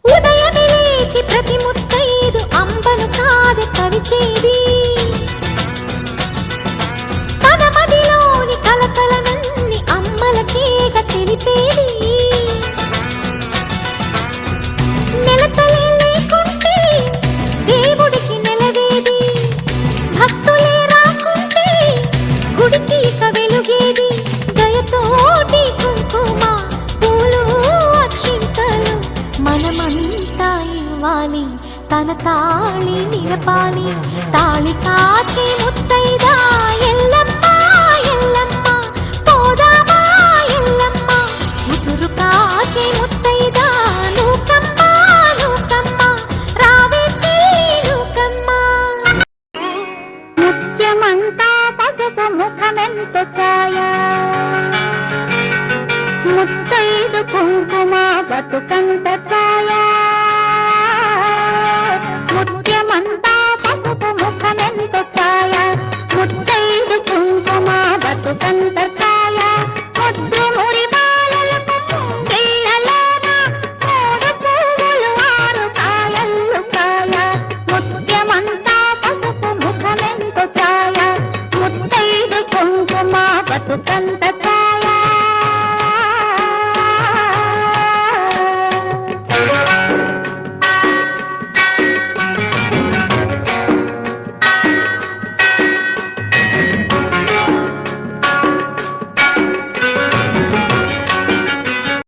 ఉదయమే లేచి ప్రతి ముత్తైదు అంబను కాదు కవిచేది తన మదిలోని కలకలనన్ని అమ్మలకేగ తెలిపేది నెలతలే లేకుంటే దేవుడికి నెలవేది భక్తులే రాకుంటే గుడికి ఇక వెలుగేది దయతోటి కుంకుమ పూలు అక్షింతలు మనమంతా ఇవ్వాలి తన తాళి నిలపాలి తాళి కాచి ముత్తైదా ఎల్లమ్మ ఎల్లమ్మ పోదామా ఎల్లమ్మ ఉసురు కాచి ముత్తైదా నూకమ్మ నూకమ్మ రావే చెల్లి నూకమ్మ ముత్యమంతా పసుపు ముఖమెంత ఛాయ ముత్తైదు కుంకుమ బతుకంత ఛాయ ముత్యమంతా పసుపు ముఖమెంత ఛాయ ముత్తైదు కుంకుమ బతుకంత ఛాయ ముద్దు మురి బాలలకు పిల్లలాన మూడు పువ్వులు ఆరు కాయలు కాయ ముత్యమంతా పసుపు ముఖమెంత ఛాయ